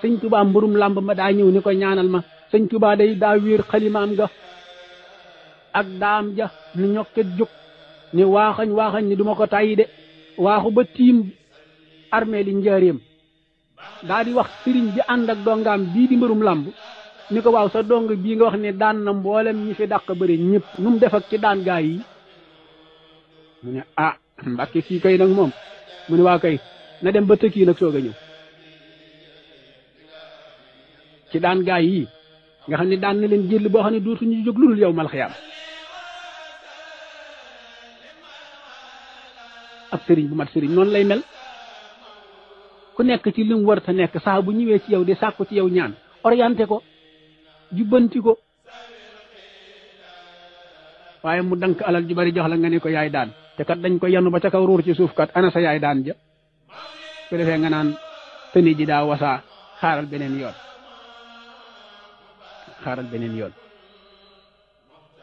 sëñ Tuubaa mburum làmb ma daa ñëw ni ko ñaanal ma sëñ Tuubaa day daa wéer xalimaam ga ak daam ja ni ñokket jóg ni waaxañ ni duma ko tàyyi de waaxu ba tiim armée li njaareem daa di wax sëriñ bi ànd ak dongaam bii di mbërum làmb ni ko waaw sa dong bii nga wax ne daan na mboolem ñi fi dàq bëri ñëpp nu mu def ak ci daan gaa yi mu ne ah Mbàkke kii kay nag moom mu ne waa kay na dem ba tëkkii nag soog a ñëw ci daan gaa yi nga xam ne daan na leen jël boo xam ne dootuñu jóg lu dul yow mal xiyaam ab sëriñ bu mat sëriñ noonu lay mel ku nekk ci li mu war ta nekk saa bu ñëwee ci yow di sàkku ci yow ñaan orienté ko jubbanti ko waaye mu dank alal ju bari jox la nga ne ko yaay daan te kat dañ ko yanu ba ca kaw ruur ci suuf kat ana sa yaay daan ja su defee nga naan tëni ji daa wasaa xaaral beneen yoon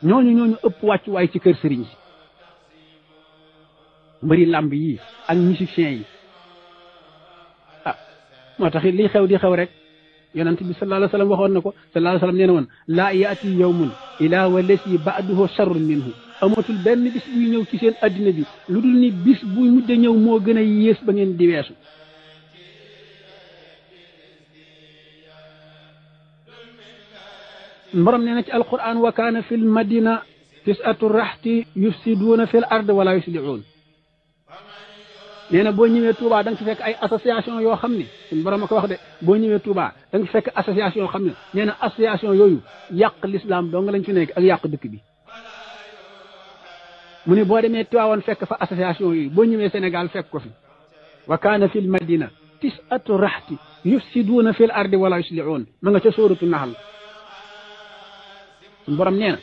ñooñu ëpp wàccuwaay ci kër sëriñ si mbëri làmb yi ak musiciens yi moo tax li xew di xew rek yonent bi sallallahu alayhi wa sallam waxoon na ko sallallahu alayhi wa sallam nee na woon laa yaati yawmun ilaa walasi ba'duhu sharrun minhu amatul benn bis buy ñëw ci seen addina bi lu dul ni bis buy mujj ñëw moo gën a yées ba ngeen di weesu borom nee na ci alquran wa kaana fil madina tis'atu raxti yufsiduuna fil ard wala yuslihuun nee na boo ñëwee Touba da nga fi fekk ay association yoo xam ne suñu borom a ko wax de boo ñëwee Touba da nga fi fekk association yoo xam ne nee na association yooyu yàq l'islam dong lañ fi nekk ak yàq dëkk bi mu ne boo demee Tiwaawan fekk fa association yooyu boo ñëwee Sénégal fekk ko fi wa kaana fil madina tis'atu raxti yufsiduuna fil ardi wala yuslihuun ma nga ca sóoratu Nahl suñu borom nee na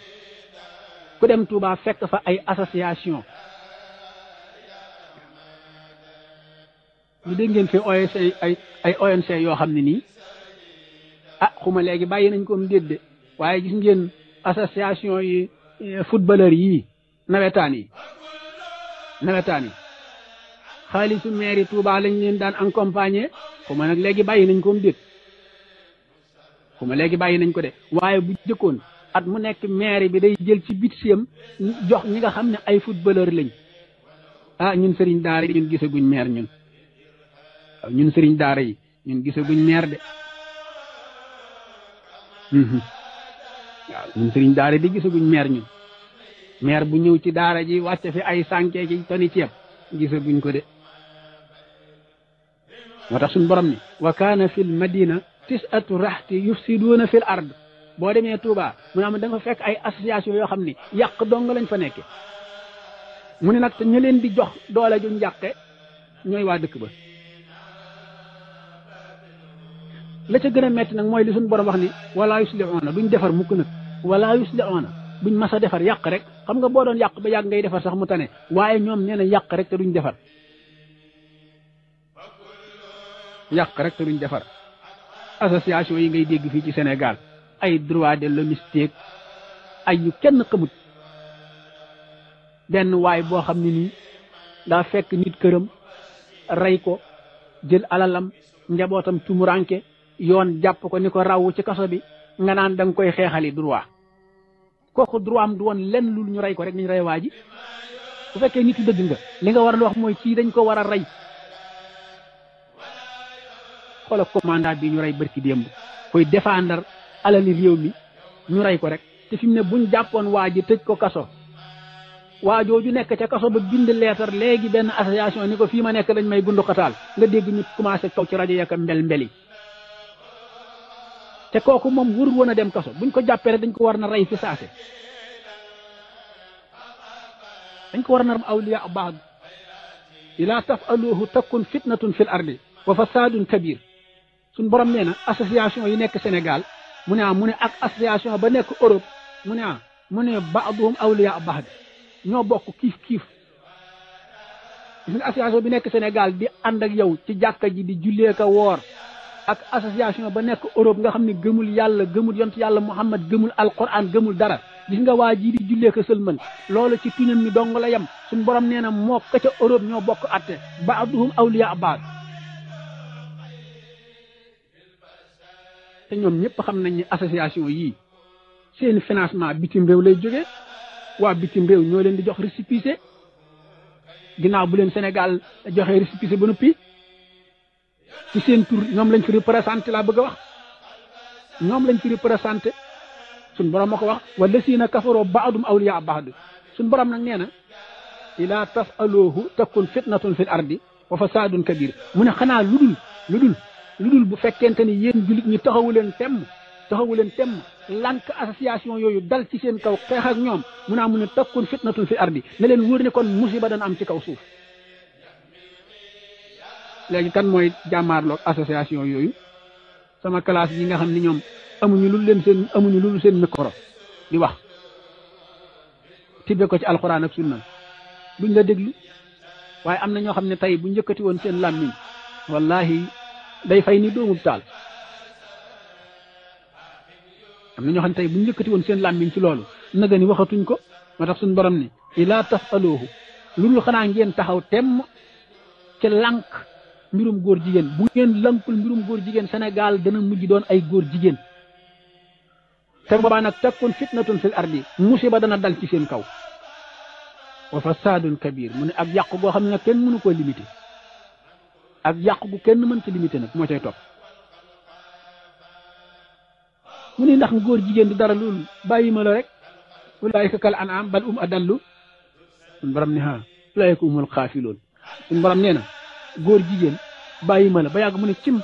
ku dem Touba fekk fa ay association ñu dégg ngeen fi ONC ay ONC yoo xam ne nii xuma léegi bàyyi nañ ko mu déedéet waaye gis ngeen association yi footballeur yi nawetaan yi xaalisu mairie Touba lañ leen daan accompagner xuma nag léegi bàyyi nañ ko mu déet xuma léegi bàyyi nañ ko de waaye bu jëkkoon at mu nekk mairie bi day jël ci budgetam jox ñi nga xam ne ay footballeur lañ ñun sëriñ daara ñun gisaguñ maire ñun sëriñ daara yi ñun gisaguñ meer de waaw ñun sëriñ daara di gisaguñ meer ñun meer bu ñëw ci daara ji wàcce fi ay sànke ci toni ceeb gisaguñ ko de moo tax suñ borom ni wa kaana fil madina tis'atu raxti yufsiduuna fil ard boo demee Touba mu ne am da nga fekk ay association yoo xam ni yàq dong lañ fa nekke mu ne nag te ña leen di jox doole ju njàqe ñooy waa dëkk ba la ca gën a metti nag mooy li suñu borom wax ni wala yuslihuuna duñ defar mukk nag wala yuslihuuna buñ mas a defar yàq rek xam nga boo doon yàq ba yàgg ngay defar sax mu tane waaye ñoom nee na yàq rek te duñ defar association yi ngay dégg fii ci Sénégal ay droit de l'homme ay yu kenn xamut benn waay boo xam ne nii daa fekk nit këram rey ko jël alalam njabootam tumuranke yoon jàpp ko ni ko raw ci kaso bi nga naan da nga koy xeexali droit kooku droit am du woon lenn lu ñu rey ko rek niñ rey waa ji bu fekkee nit dëgg nga li nga war a wax mooy kii dañ ko war a rey xoolal commandant bi ñu rey bërki démb koy défendre alali réew mi ñu rey ko rek te fi mu ne buñ jàppoon waa ji tëj ko kaso waa jooju nekk ca kaso ba bind leetar léegi benn association ni ko fii ma nekk dañ may bundu xataal nga dégg ñu commencé toog ci rajo yaka mbeli te kooku moom warul woon a dem kaso buñ ko jàppee rek dañ ko war na rey fi saase dañ ko war na ram awliya baad ila tafaluhu takun fitnatun fil ardi wa fasadun kabir suñ borom nee na association yi nekk Sénégal mu ne ak association ba nekk Europe mu ne baaduhum awliya baad ñoo bokk kiif gis nga association bi nekk Sénégal di ànd ak yow ci jàkka ji di jullee ka woor ak association ba nekk Europe nga xam ne gëmul yàlla gëmul yonent yàlla Muhammad gëmul alquran gëmul dara gis nga waa ji di jullee ka sëlmal loolu ci tuñam mi dong la yem suñ borom nee na moo ka ca Europe ñoo bokk atte baaduhum awliya baad te ñoom ñëpp xam nañ ni association yii seen financement bitim réew lay jógee waa bitim réew ñoo leen di jox récépissé ginnaaw bu leen Sénégal joxee récépissé ba noppi ci seen tur ñoom lañ fi représenté laa bëgg a wax ñoom lañ fi représenté suñ borom ma ko wax wala siina kafaroo baadum awliya baad suñ borom nag nee na ila tafaluhu takun fitnatun fil ardi wa fasadun kabir mu ne xanaa lu dul bu fekkente ni yéen julit ñi taxawu leen temm lànk association yooyu dal ci seen kaw xeex ak ñoom mu naa mu ne takun fitnatun fil ardi ne leen wóor ne kon musiba dana am ci kaw suuf léegi kan mooy jàmmaarloog association yooyu sama classe yi nga xam ni ñoom amuñu lu seen micro di wax tibbe ko ci alxuraan ak sunna duñ la déglu waaye am na ñoo xam ne tey bu njëkkati woon seen làmmiñ wallahi day fay ni doomub taal am na ñoo xam ne tey bu njëkkati woon seen làmmiñ ci loolu naga ni waxatuñ ko moo tax suñu borom ni ilaa tafaluhu loolu xanaa ngeen taxaw temm ci lànk mbirum góor jigéen bu ngeen lànkul mbirum góor jigéen Sénégal dana mujj doon ay góor jigéen te boobaa nag takkoon fitnatun fil ardi musiba dana dal ci seen kaw wa fasadun kabir mu ne ak yàqu goo xam ne nag kenn mënu koo limité ak yàqu gu kenn mënta limité nag moo cay topp mu ne ndax góor jigéen du dara loolu bàyyi ma la rek ulaayika kal an'am bal adallu suñu borom ne ulaayika humul xaafiloon suñu borom nee na góor jigéen bàyyi ma la ba yàgg mu ne cim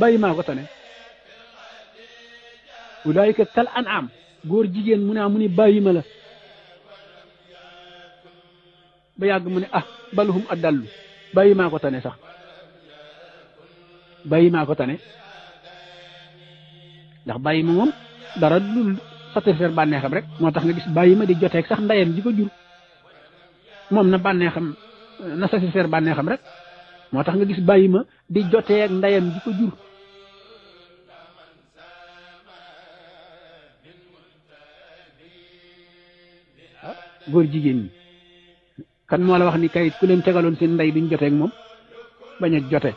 bàyyi maa ko tane ulaayika kal an'am góor jigéen mu ne bàyyi ma la ba yàgg mu ne bal hum adallu bàyyi maa ko tane sax bàyyi maa ko tane ndax bàyyi ma moom dara lu satisfaire bànneexam rek moo tax nga gis bàyyi ma di joteeg sax ndeyam ji ko jur moom na bànneexam na satisfaire bànneexam rek moo tax nga gis bàyyi ma di joteeg ndeyam ji ko jur góor jigéen ñi kan moo la wax ni kayit ku leen tegaloon seen ndey duñ joteeg moom bañ a jote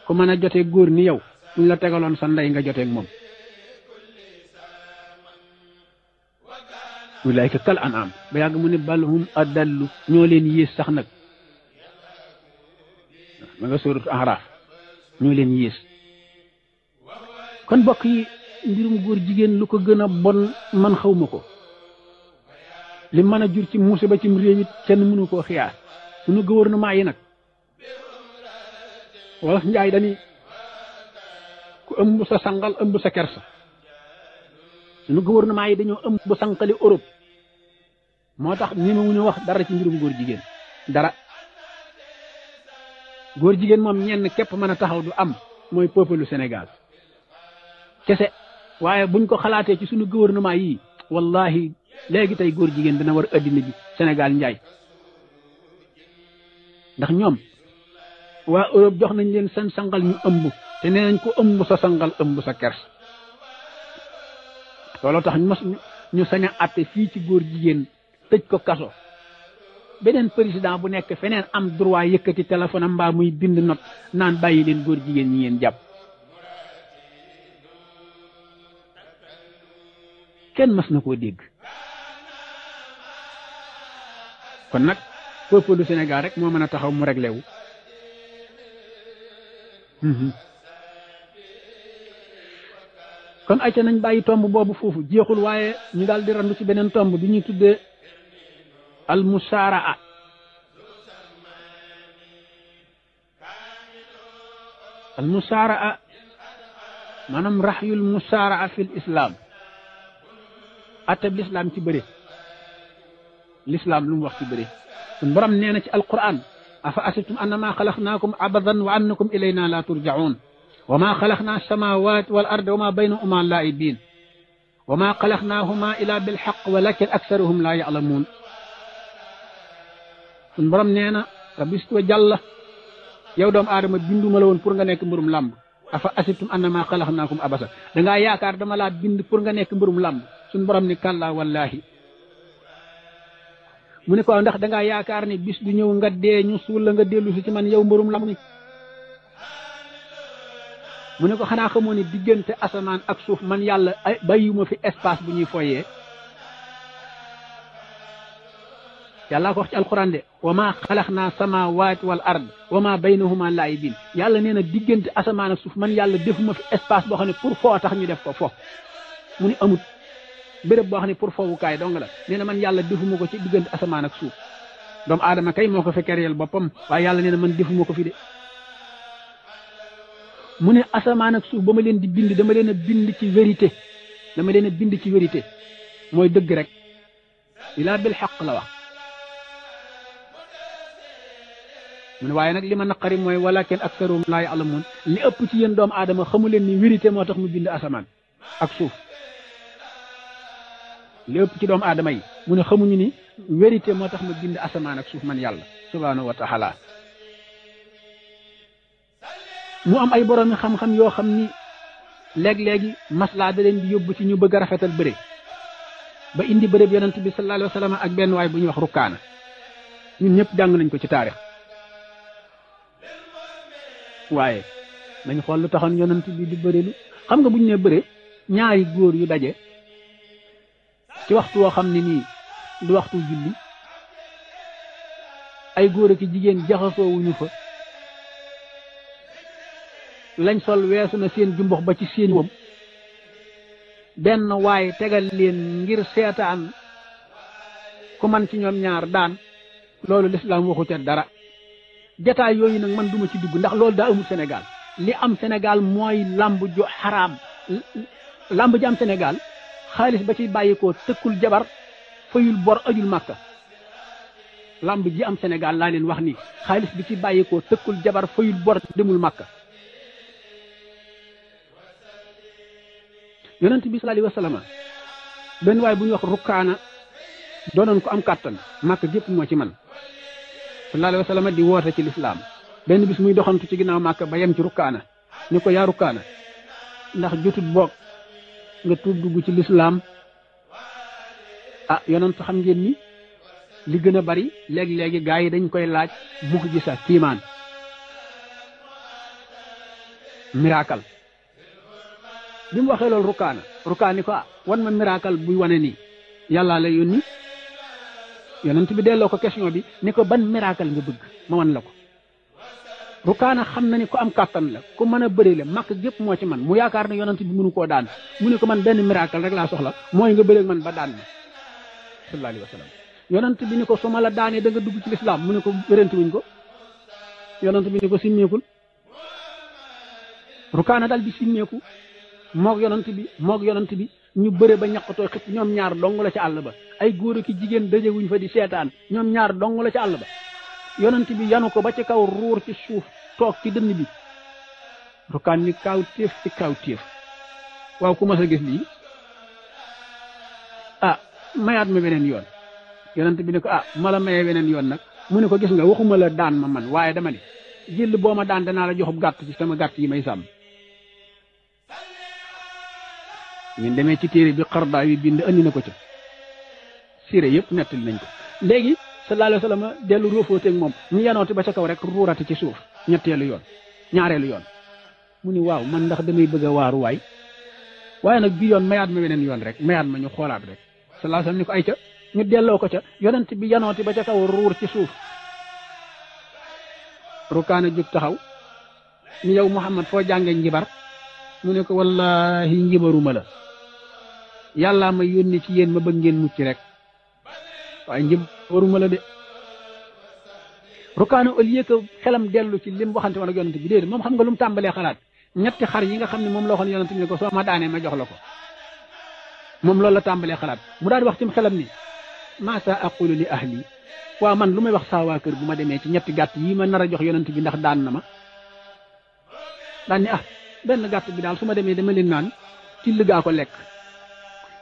ku mën a joteeg góor ni yow buñ la tegaloon sa ndey nga joteeg moom ulaayka kal an'am ba yàgg mu ne bal hum adallu ñoo leen yées sax nag ma nga sóoratu Araf ñoo leen yées kon bokk yi mbirum góor jigéen lu ko gën a bon man xawma ko li mën a jur ci musiba ci réew it kenn mënu koo xiyaas suñu gouvernement yi nag wala njaay dañuy ku ëmb sa sangal ëmb sa kersa suñu gouvernement yi dañoo ëmb bu sanqali Europe moo tax ñemewuñu wax dara ci mbirum góor jigéen dara góor jigéen moom ñenn képp mën a taxaw du am mooy peuple Sénégal kese waaye buñ ko xalaatee ci suñu gouvernement yi wallahi léegi tey góor jigéen dana war addina bi Sénégal njaay ndax ñoom waa Europe jox nañ leen seen sangal ñu ëmb te nee nañ ko ëmb sa sangal ëmb sa kers looloo tax ñu sañ a àtte fii ci góor jigéen tëj ko kaso beneen président bu nekk feneen am droit yëkkati téléphone am mbaa muy bind not naan bàyyi leen góor jigéen ñi ngeen jàpp kenn mas na koo dégg kon nag peuple du Sénégal rek moo mën a taxaw mu réglé wu kon ayca nañ bàyyi tomb boobu foofu jeexul waaye ñu daal di randu ci beneen tomb bi ñuy tuddee al musaaraa al musaaraa maanaam raxyul musaaraa fil islam attab l'islam ci bëre l'islam lu mu wax ci bëre sun borom nee na ci alquran afa asibtum annama xalaqnaakum abadan wa annakum ilayna la turjaun wa ma xalaqna samawati wal arda wa ma baynahuma laibin wa ma xalaqnahuma ila bilxaq walakin aksaruhum la yalamuun sun borom nee na rabistu wa jàlla yow doomu aadama binduma la woon pour nga nekk mbirum làmb afa asibtum annama xalaqnaakum abasa dangaa yaakaar dama laa bind pour nga nekk mbirum làmb sun borom ni kàllaa wallahi mu ne ko ndax dangaa yaakaar ni bis du ñëw nga dee ñu suul la nga dellu si ci man yow mbirum làmb mi mu ne ko xanaa xamoo ne diggante asamaan ak suuf man yàlla bàyyiwuma fi espace bu ñuy foyee yàllaa ko wax ci alquran de wa ma xalaqnaa samaawaati wal ard wa ma baynahuma laa'ibin yàlla nee na diggante asamaan ak suuf man yàlla defuma fi espace boo xam ne pour foo tax ñu def ko fo mu ni amut béréb boo xam ne pour foowukaay dong la nee na man yàlla defuma ko ci diggante asamaan ak suuf doomu aadama kay moo ko fi kereel boppam waaye yàlla nee na man defuma ko fi de mu ne asamaan ak suuf ba ma leen di bind dama leen a bind ci vérité dama leen a bind ci vérité mooy dëgg rek ilaa bil xaq la wax mu ne waaye nag li ma naqari mooy walakin aksaruhum laa ya'lamuun li ëpp ci yéen doomu aadama xamu leen ni vérité moo tax mu bind asamaan ak suuf li ëpp ci doomu aadama yi mu ne xamuñu ni vérité moo tax ma bind asamaan ak suuf man yàlla subhaanahu wa taala mu am ay boroomi xam-xam yoo xam ni léeg-léegi maslaa da leen di yóbbu ci ñu bëgg a rafetal bëre ba indi bëre bi yonent bi sallallahu alayhi wa sallam ak benn waay bu ñuy wax rukkaana ñun ñëpp jàng nañ ko ci taarix waaye nañ xool lu taxoon yonent bi di bëre lu xam nga bu ñu nee bëre ñaari góor yu daje ci waxtu woo xam ne nii du waxtu julli ay góor ak jigéen jaxasoo wuñu fa lañ sol weesu na seen jumbox ba ci seen wëm benn waaye tegal leen ngir seetaan ku man ci ñoom ñaar daan loolu lislaam waxu ca dara jataay yooyu nag man duma ci dugg ndax loolu daa amul Sénégal li am Sénégal mooy lamb ju xaraam lamb ji am Sénégal xaalis ba ci bàyyikoo tëkkul jabar fayul bor ajul màkka lamb ji am Sénégal laa leen wax ni xaalis bi ci bàyyikoo tëkkul jabar fayul bor demul màkka yonent bi sallallahu alayhi wa sallam benn waay bu ñuy wax rukkaana doonoon ko am kàttan màkk gépp moo ci man sallallahu alayhi wa sallam di woote ci lislaam benn bis muy doxantu ci ginnaaw màkk ba yem ci rukkaana ni ko yaa rukkaana ndax jotut boog nga tuub dugg ci lislaam ah yonent xam ngeen ni li gën a bari léegi-léegi gaa yi dañ koy laaj mu'jiza kiimaan miracle bi mu waxee loolu rukkaana ni ko wan ma miracle buy wane nii yàllaa la yónni yonent bi delloo ko question bi ni ko ban miracle nga bëgg ma wan la ko rukkaana xam na ni ko am kàttan la ku mën a bëri la màkk gépp moo ci man mu yaakaar ne yonent bi mënu koo daan mu ne ko man benn miracle rek laa soxla mooy nga bëreeg man ba daan ma sallallahu alayhi wa sallam yonent bi ni ko su ma la daanee da nga dugg ci lislaam mu ne ko wéranti wuñ ko yonent bi ni ko simmeekul rukkaana dal di simmeeku moog yonent bi ñu bëre ba ñaqatoo xëpp ñoom ñaar dong la ca àll ba ay góor ki jigéen daje wuñ fa di seetaan ñoom ñaar dong la ca àll ba yonent bi yanu ko ba ci kaw ruur ci suuf toog ci dënn bi rukkaan ni kaaw téef ci kaaw téef waaw ku mas a gis lii ah mayaat ma beneen yoon yonent bi ne ko ma la mayee beneen yoon nag mu ne ko gis nga waxuma la daan ma man waaye dama ne jël boo ma daan danaa la joxub gàtt ci sama gàtt yi may sàmm ñun demee ci téere bi xardaa yi bind andi na ko ca siire yëpp nettali nañ ko léegi sallallahu alayhi wa sallam dellu róofooteeg moom ñu yanooti ba ca kaw rek ruurati ci suuf ñaareelu yoon mu ni waaw man ndax damay bëgg a waaru waaye nag bi yoon mayaat ma weneen yoon rek mayaat ma ñu xoolaat rek sallallahu alayhi wa sallam ni ko ay ca ñu delloo ko ca yonent bi yanooti ba ca kaw ruur ci suuf rukaana jóg taxaw ni yow Muhammad foo jàngee njibar mu ne ko wallahi njibaruma la yàllaa ma yónni ci yéen ma bëgg ngeen mucc rek waaye njibaruma la de rukaana au lieu que xelam dellu ci lim waxante woon ak yonent bi déedéet moom xam nga lu mu tàmbalee xalaat ñetti xar yi nga xam ne moom la waxoon yonent bi ne ko soo ma daanee ma jox la ko moom loolu la tàmbalee xalaat mu daal di wax ci xelam ni maa saa aqulu li ahli waaw man lu may wax saa waa kër bu ma demee ci ñetti gàtt yi ma nar a jox yonent bi ndax daan na ma daan ni benn gàtt bi daal su ma demee dama leen naan till gaa ko lekk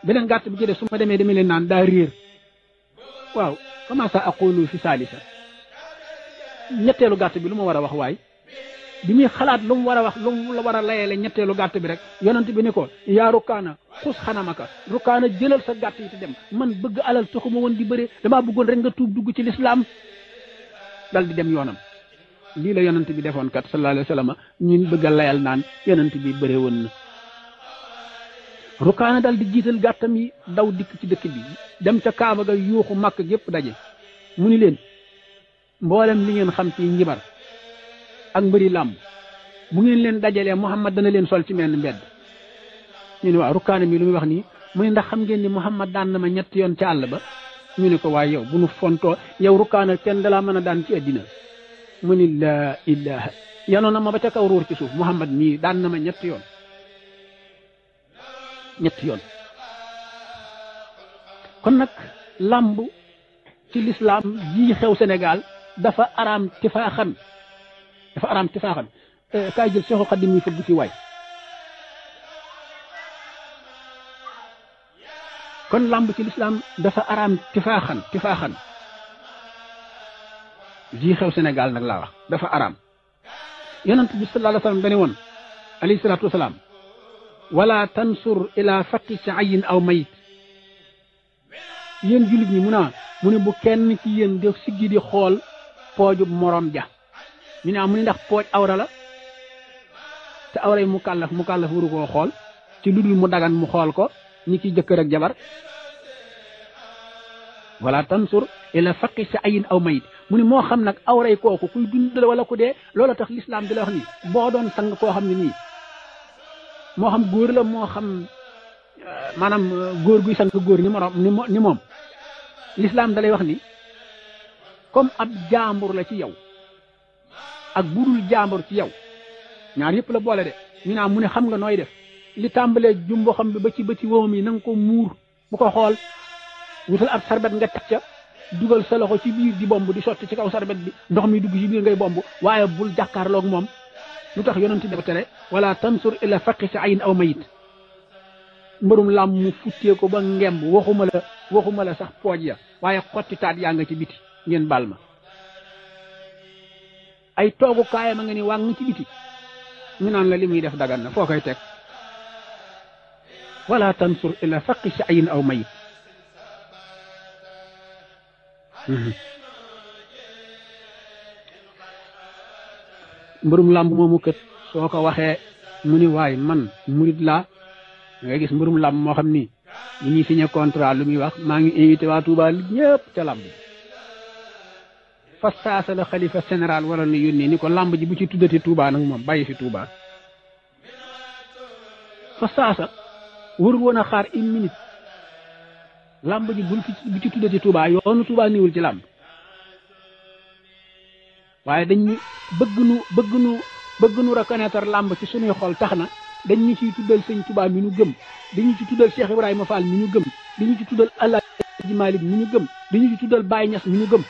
beneen gàtt bi ci def su ma demee dama leen naan daa réer waaw comment ça aqulu fi salisa ñetteelu gàtt bi lu ma war a wax waay bi muy xalaat lu mu war a wax lu mu la war a layele ñetteelu gàtt bi rek yonent bi ni ko yaa rukkaana xus xanamaka rukkaana jëlal sa gàtt yi te dem man bëgg alal taxuma woon di bëre damaa bëggoon rek nga tuub dugg ci lislaam dal di dem yoonam lii la yonent bi defoon kat sallallahu alayhi wa sallam ñun bëgg a layal naan yonent bi bëre woon na. Rukaana dal di jiital gàttam yi daw dikk ci dëkk bi dem ca Kaaba ga yuuxu Makka gépp daje mu ni leen mboolem li ngeen xam ci njibar ak mbëri làmb bu ngeen leen dajalee Muhammad dana leen sol ci menn mbedd. ñu ne waaw Rukaana mi lu muy wax nii mu ne ndax xam ngeen ni Muhammad daan na ma ñetti yoon ci àll ba. ñu ne ko waaye yow bu nu fontoo yow Rukaana kenn dalaa mën a daan ci àddina mu ni laa ilaha yanoon na ma ba ca kaw ruur ci suuf Muhammad mii daan na ma ñetti yoon kon nag làmb ci lislaam jii xew Sénégal dafa araam tifaaxan kaay jël Seexul Xadiim yi fëgg fi waay kon làmb ci lislaam dafa araam tifaaxan jii xew Sénégal nag laa wax dafa araam yonent bi sallallahu alayhi wa sallam dane woon alayhi salaatu wasalaam wala tansur ila faqi shay'in aw mayit yéen jullit ñi mu ne bu kenn ci yéen de siggi di xool poojub morom ja ñu ne mu ne ndax pooj awra la te awra yi mu kàllaf waru koo xool ci lu dul mu dagan mu xool ko ñi ki jëkkër ak jabar wala tansur ila faqi shay'in aw mayit mu ne moo xam nag awray kooku kuy dundal wala ku dee loola tax lislaam di la wax ni boo doon sang koo xam ne nii moo xam góor la moo xam maanaam góor guy sang góor ni moom lislaam da lay wax ni comme ab jaambur la ci yow ak budul jaambur ci yow ñaar yëpp la boole de ñu naa mu ne xam nga nooy def li tàmbalee jumbo xam bi ba ci bëti woom yi na nga ko muur bu ko xool wutal ab sarbet nga teg ca dugal sa loxo ci biir di bomb di sotti ci kaw sarbet bi ndox mi dugg ci biir ngay bomb waaye bul jàkkaarloog moom lu tax yonent bi tere wala tansur ila faqi shay'in aw mayit mbërum làmm mu futtee ko ba ngemb waxuma la sax pooj ya waaye xotti taat yaa nga ci biti ngeen baal ma ay toogu kaayam a nga ni wàng ci biti ñu naan la li muy def dagan na foo koy teg wala tansur ila faqi shay'in aw mayit mbërum làmb moomu kët soo ko waxee mu ni waay man murid laa nga gis mbërum làmb moo xam ni li ñuy signé contrat lu muy wax maa ngi invité waa Touba ñëpp ca làmb fa saasa la xalifa général waroon na yónnee ni ko làmb ji bu ci tuddati Touba nag moom bàyyi fi Touba fa saasa warul woon a xaar une minute làmb ji bu ci tuddati Touba yoonu Touba niwul ci làmb waaye dañ bëgg nu reconnaître làmb ci suñuy xol tax na dañ ñu ciy tuddal sëñ Touba mi ñu gëm dañu ci tuddal Cheikh Ibrahima Fall mi ñu gëm dañu ci tuddal Alaaji Malik mi ñu gëm dañu ci tuddal Baye Niass mi ñu gëm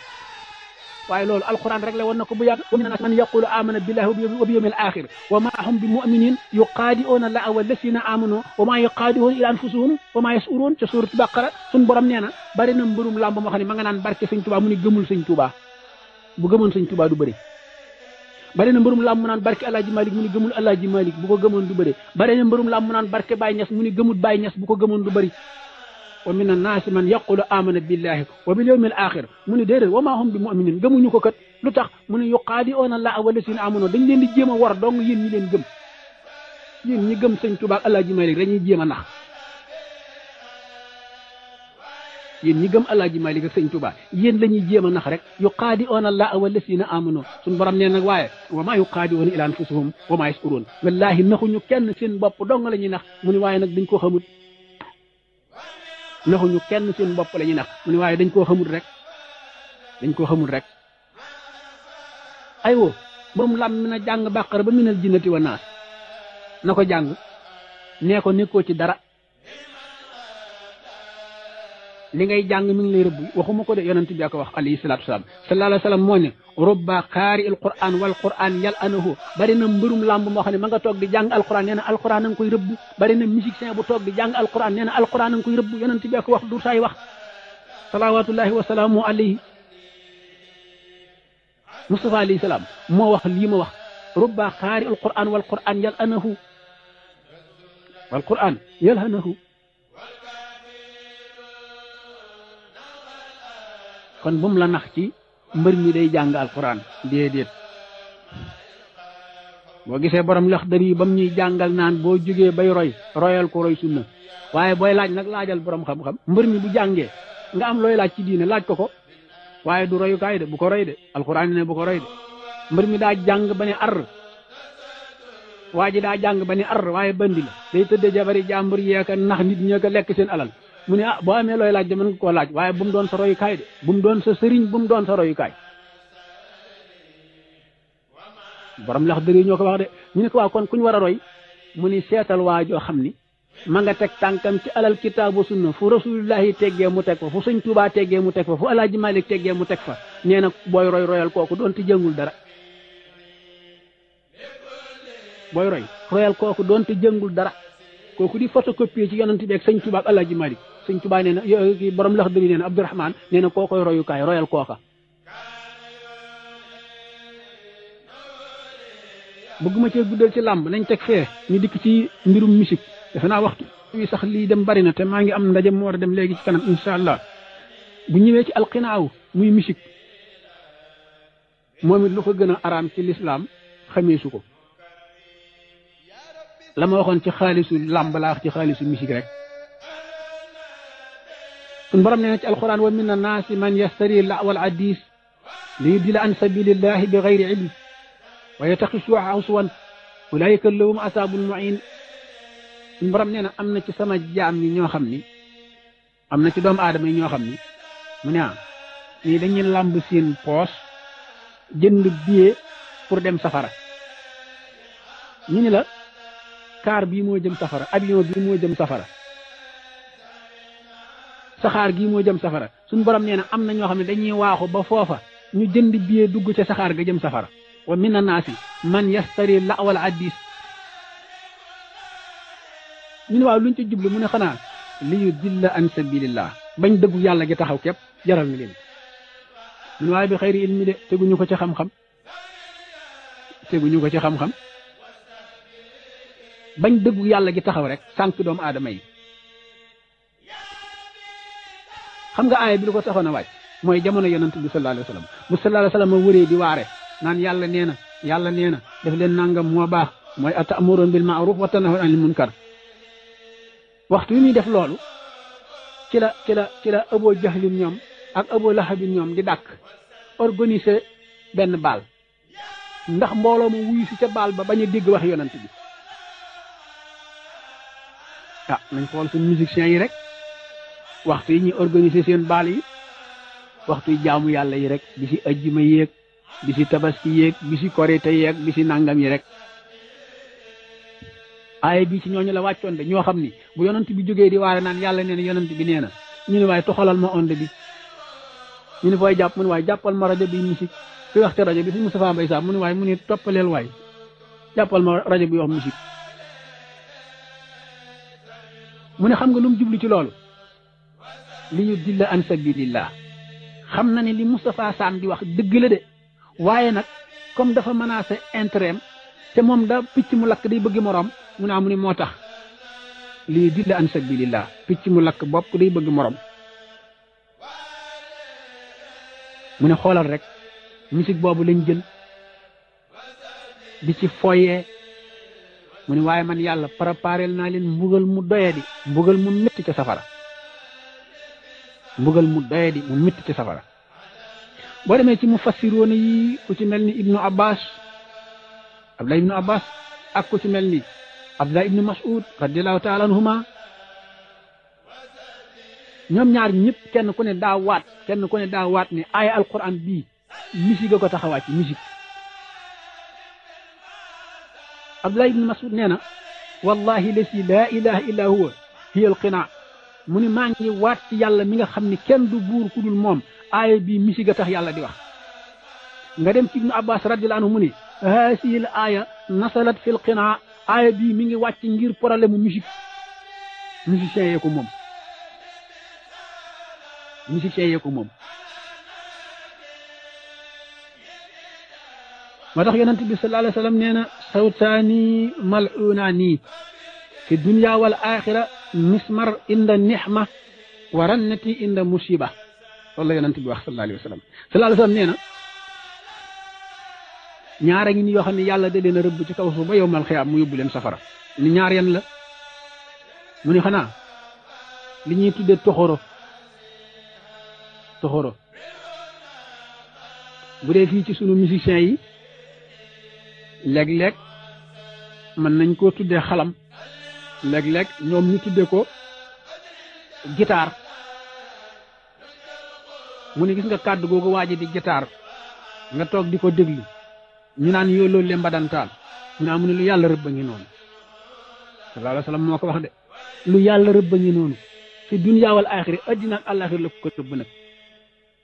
waaye loolu alquran rek la woon na ko bu yàgg wa mina naas man yaqulu amana billahi wa bi yawmil axir wa ma hum bi muminin yuqaadi'una llaha wallasina amanu wa ma yuqaadi'una ila anfusihim wa ma yas'urun ca suuratu Baqara suñ borom nee na bari na mbërum làmb moo xam ne ma nga naan barke sëñ Touba mu ni gëmul sëñ Touba bu gëmoon sëñ Touba du bëri bari na mbërum làmb mu naan barke Alaaji Malik mu ni gëmul Alaaji Malik bu ko gëmoon du bëri bari na mbërum làmb mu naan barke Baye Niass mu ni gëmul Baye Niass bu ko gëmoon du bëri wa mina naasi man yaqulu amana billahi wa bil yawmil axir mu ni déedéet wa maa hum bi mu'minin gëmuñu ko kat lu tax mu ni yuqaadi'uuna llaaha wallazina amanu dañ leen di jéem a war dong yéen ñi leen gëm yéen ñi gëm sëñ Touba ak Alaaji Malik dañuy jéem a nax yéen ñi gëm Alaaji Malik ak sëñ Touba yéen la ñuy jéem a nax rek yuqaadi'uuna llaaha wallazina amanu suñu borom nee nag waaye wa maa yuqaadi'uuna illaa anfusahum wa maa yash'uruun wallaahi naxuñu kenn seen bopp dong la ñuy nax mu ni waaye nag dañ koo xamut naxuñu kenn seen bopp la ñuy nax mu ni waaye dañ koo xamut rek aywa borom lam mi na jàng bàqara ba minal jinnati wa naas na ko jàng nee ko nekkoo ci dara li ngay jàng mi ngi lay rëbb waxuma ko de yonent bi ko wax alayhi salaatu wasalaam sallallahu alayhi wa sallam moo ne rubba qaari al quran wal quran yal anahu bari na mbërum làmb moo xam ne ma nga toog di jàng alquran nee na alquran na nga koy rëbb bari na musicien bu toog di jàng alquran nee na alquran na nga koy rëbb yonent bi ko wax du saay wax salawatullahi wa salaamu alayhi Mustafa alayhi salaam moo wax lii ma wax rubba qaari al quran wal quran yal anahu wal quran yal anahu kon bu mu la nax ci mbër mi day jàng alquran déedéet boo gisee borom Laxdari yi bam ñuy jàngal naan boo jógee bay royal ko roy sunna waaye booy laaj nag laajal borom xam-xam mbër mi bu jàngee nga am looy laaj ci diine laaj ko waaye du royukaay de bu ko roy de alxuraan ne bu ko roy de mbër mi daa jàng ba ne ar waa ji daa jàng ba ne ar waaye bandi la day tëdde jabari jàmbur yeeka nax nit ñeeka lekk seen alal mu ne boo amee looy laaj de mën nga koo laaj waaye bu mu doon sa royukaay de bu mu doon sa sëriñ bu mu doon sa royukaay borom Laxdari ñoo ko wax de ñu ne ko waaw kon kuñ war a roy mu ni seetal waa joo xam ni ma nga teg tànkam ci alal kitaabu sunna fu rasulillahi teggee mu teg fa fu sëñ Tuubaa teggee mu teg fa fu alaaji Malik teggee mu teg fa nee na booy royal kooku doon ti jëngul dara booy royal kooku doon te jëngul dara kooku di photocopie ci yonent bi ak sëñ Tuubaa ak alaaji Malik sëñ Tuubaa nee na borom Laxdari nee na Abdourahman nee na koo koy royukaay royal kooka bëgguma cee guddal ci làmb nañ teg fee ñu dikk ci mbirum musique defe naa waxtu wi sax lii dem bari na te maa ngi am ndaje mu war a dem léegi ci kanam incha allah bu ñëwee ci alqinaaw muy musique moom it lu ko gën a araam ci lislaam xamee su ko la ma waxoon ci xaalisu làmb laa wax ci xaalisu musique rek sun borom nee na ci alquran wa min annaasi man yastari la'wal hadis li yudilla an sabilillahi bi gayri ilm wa yattaxisuha huswan ulaika lahum asaabun muin suñu borom nee na am na ci sama jaam ñi ñoo xam ni am na ci doomu aadama yi ñoo xam ni mu ne nii dañuy làmb seen poos jënd billet pour dem safara ñu ni la car bii moo jëm safara avion bii moo jëm safara saxaar gii moo jëm safara suñu borom nee na am na ñoo xam ne dañuy waaxu ba foofa ñu jënd billet dugg ca saxaar ga jëm safara wa min annaasi man yastari la'wal hadis ñu ne waaw luñ ci jublu mu ne xanaa li yudilla an sabilillah bañ dëggu yàlla gi taxaw képp jaral na leen ñu ne waaye bi xayri ilmi de teguñu ko ci xam-xam bañ dëggu yàlla gi taxaw rek sànq doomu aadama yi xam nga aaya bi lu ko taxoon a wàcc mooy jamono yonent bi sallallahu alayhi wa sallam bu sallallahu alayhi wa sallam wëree di waare naan yàlla nee na def leen nangam moo baax mooy atamurun bil ma'ruf wa tanhawna anil munkar waxtu wi muy def loolu ci la Abu Jahlin ñoom ak Abu Lahabin ñoom di dàkk organiser benn baal ndax mbooloo ma wuyu si ca baal ba bañ a dégg wax yonent bi nañ xool suñ musiciens yi rek waxtu yi ñuy organiser seen baal yi waxtu yi jaamu yàlla yi rek bi si ajjuma yéeg bi si tabaski yéeg bi si korite yéeg bi si nangam yi rek aaya bi ci ñooñu la wàccoon de ñoo xam ni bu yonent bi jógee di waare naan yàlla nee na yonent bi nee na ñu ne waaye toxalal ma onde bi ñu ne fooy jàpp mu ne waaye jàppal ma rajo bi musique fi wax ci rajo bi fi Moustapha Mbaye Sam mu ne waaye mu ne toppaleel waay jàppal ma rajo bi wax musique mu ne xam nga lu mu jublu ci loolu li ñu dilla an sabilillah xam na ne li Moustapha Sam di wax dëgg la de waaye nag comme dafa menacé intérêt te moom da picc mu lakk day bëgg moroom mu ne mu ne moo tax lii dilla an sabilillah picc mu lakk bopp day bëgg moroom mu ne xoolal rek musique boobu lañ jël di ci foyee mu ne waaye man yàlla préparel naa leen mbugal mu doyadi mbugal mu métti ca safara mbugal mu doyadi mu métti ca safara boo demee ci mufassiroona yi ku ci mel ni ibnu abbas abdullah ibnu abbas ak ku ci mel ni abdullah ibnu mas'ud radiallahu taala anhuma ñoom ñaar ñëpp kenn ku ne daa waat ne aaya alquran bii musique a ko taxawaa ci musique abdullah ibnu mas'ud nee na wallahi lasi laa ilaha illa huwa hiya alqinaa mu ne maa ngi waat ci yàlla mi nga xam ne kenn du buur ku dul moom aaya bii musique a tax yàlla di wax nga dem ci ibnu abbas radiallahu anhu mu ne haasihi l aaya nasalat fi l qinaa aaya bii mi ngi wàcc ngir problème mu musique musiciens yee ko moom moo tax yonent bi sallallahu alayhi wa sallam nee na sawtaani mal'unaani fi dunya wal axira mismar inda nixma wa rannati inda musiba loolu la yonent bi wax sallallahu alayhi wa sallam nee na ñaara ngi ni yoo xam ne yàlla da leen a rëbb ci kaw suuf ba yowmal xiyaam mu yóbbu leen safara ni ñaar yan la mu ni xanaa li ñuy tuddee toxoro bu dee fii ci sunu musiciens yi léeg-léeg mën nañ koo tuddee xalam léeg-léeg ñoom ñu tuddee ko guitare mu ne gis nga kàddu googu waa ji di guitare nga toog di ko déglu ñu naan yoo loolu le mbadantaan ñu naan mu ne lu yàlla rëbba ngi noonu sallallahu alayhi wa sallam moo ko wax de lu yàlla rëbba ngi noonu fi dunya wal axira addina ak àllaxir la ko rëbb nag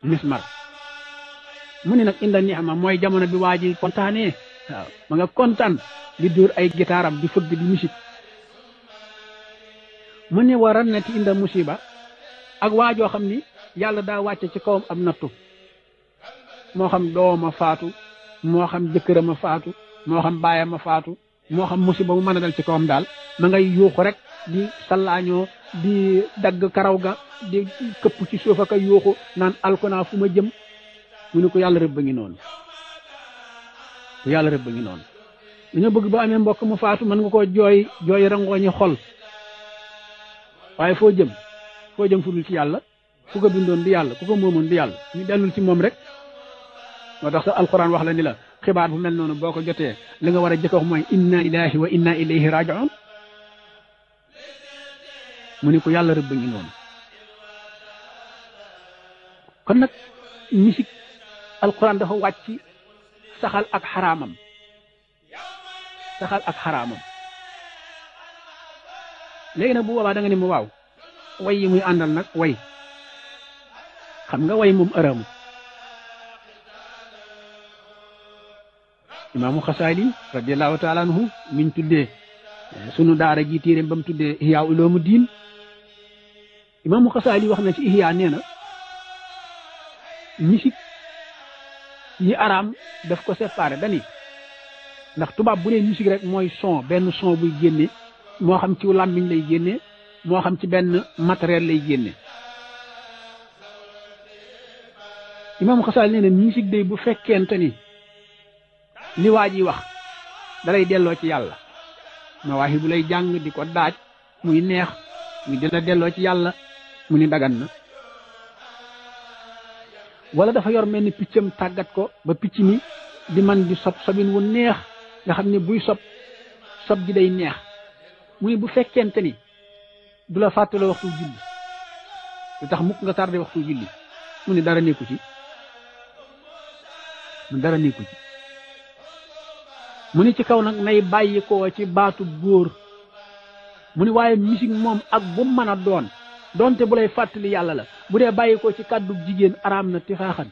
mismar mu ne nag inda ni'ma mooy jamono bi waa ji kontaanee waaw ma nga kontaan di dóor ay gitaaram di fëgg di musique mu ne waran na ti inda musiba ak waajoo xam ni yàlla daa wàcce ci kawam am nattu moo xam dooma faatu moo xam jëkkëram a faatu moo xam baayam a faatu moo xam musiba mu mën a dal ci kawam daal ma ngay yuuxu rek di sallaañoo di dagg karaw ga di këpp ci suuf ak a yuuxu naan alkona fu ma jëm mu ne ko yàlla rëbb ngi noonu yàlla rëbb ngi noonu dañoo bëgg ba amee mbokk mu faatu mën nga koo jooy rangooñi xol waaye foo jëm fu dul ci yàlla ku ko bindoon di yàlla ku ko moomoon di yàlla ñu dellul ci moom rek moo tax sa alquran wax la ni la xibaar bu mel noonu boo ko jotee li nga war a jëkk wax mooy inna lillahi wa inna ilayhi raji'un mu ni ko yàlla rëbb ngi noonu kon nag musique alquran dafa wàcc saxal ak xaraamam léegi nag bu boobaa da nga ni mu waaw way yi muy àndal nag way xam nga way moom aramu imaamu xasaali radiallahu taala anhu miñ tuddee sunu daara ji téeréem ba mu tuddee ihya uloomu diin imaamu xasaali wax na ci ihya nee na musique yi araam daf ko séparé dani ndax tubaab bu nee musique rek mooy son benn son buy génne moo xam ci làmmiñ lay génne moo xam ci benn matériel lay génne imaamu xasaali nee na musique day bu fekkente ni li waa ji wax dalay delloo ci yàlla mawaahi bu lay jàng di ko daaj muy neex muy dina delloo ci yàlla mu ni dagan na wala dafa yor mel ni piccam tàggat ko ba picc mi di man di sob sobin wu neex nga xam ne buy sob ji day neex mu ni bu fekkente ni du la fàttaloo waxtu julli lu tax mukk nga tardé waxtu julli mu ni dara nekku ci mu ni ci kaw nag nay bàyyi ko ci baatu góor mu ni waaye musique moom ak bu mën a doonte bu lay fàttali yàlla la bu dee bàyyi ko ci kàddu jigéen araam na tifaaxan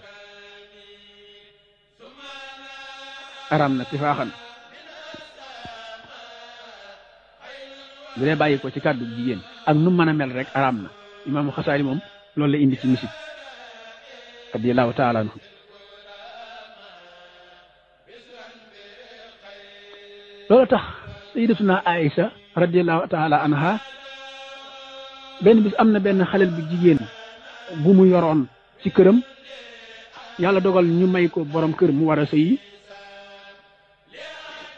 bu dee bàyyi ko ci kàddu jigéen ak nu mën a mel rek araam na imaamu xasaali moom loolu la indi ci musique radiyallahu taala anhu loolu tax sayyidatuna Aïcha radiyallahu taala anha benn bis am na benn xalel bu jigéen bu mu yoroon ci këram yàlla dogal ñu may ko borom kër mu war a sëyi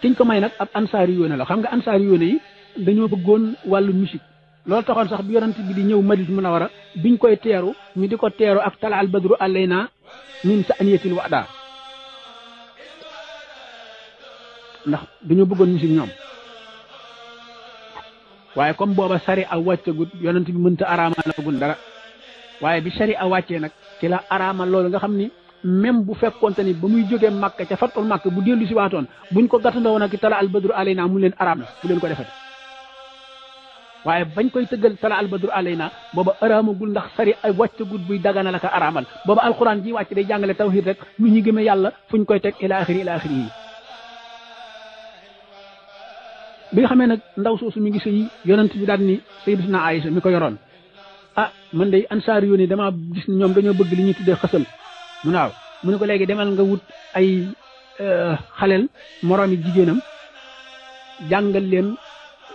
kiñ ko may nag ab ansaari yoone la xam nga ansaari yoone yi dañoo bëggoon wàllu musique loolu taxoon sax bi yonent bi di ñëw Madina Munawara biñ koy teeru ñu di ko teeru ak tala al badru alayna min sa'niyatil wa'da ndax dañoo bëggoon musique ñoom waaye comme booba sari a wàccagut yonent bi mënta araamalagul dara waaye bi sari a wàccee nag ci la araamal loolu nga xam ni même bu fekkoonte ni ba muy jógee Makka ca fatul Makka bu dellu si waatoon buñ ko gàttandowoon ak tala al badru alayna mu leen araam na bu leen ko defati waaye bañ koy tëggal tala al badru alayna booba araamagul ndax sari ay wàccagut buy dagana la ko araamal booba alquran ji wàcc day jàngale tawhid rek nu ñuy gëmee yàlla fuñ koy teg ila axiri yi bi nga xamee nag ndaw soosu mi ngi sëy yonent bi daal ni sayyidatuna Aïcha mi ko yoroon man day ansaar yoon yi dama gis ni ñoom dañoo bëgg li ñuy tuddee xësal mu naaw mu ne ko léegi demal nga wut ay xaleel moroomi jigéenam jàngal leen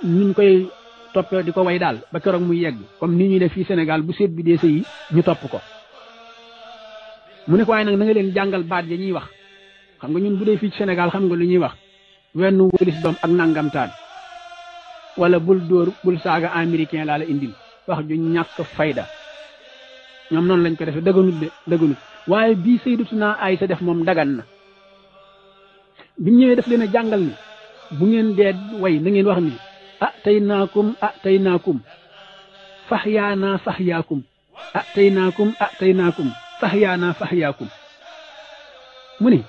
nuñ koy toppee di ko way daal ba keroog muy yegg comme ni ñuy def fii Sénégal bu seet bi dee sëyi ñu topp ko mu ne ko waaye nag na nga leen jàngal baat ya ñuy wax xam nga ñun bu dee fii ci Sénégal xam nga lu ñuy wax wenn wëlis doom ak nangamtaan wala bul dóor bul saaga américain laa la indil wax ju ñàkk fayda ñoom noonu lañ ko defee dëgganut de dëgganut waaye bii Sayyidatuna Aysa def moom dagan na bi ñëwee def leen a jàngal ni bu ngeen dee way na ngeen wax ni tey naakum faxyaana faxyaakum tey naakum faxyaana faxyaakum mu ni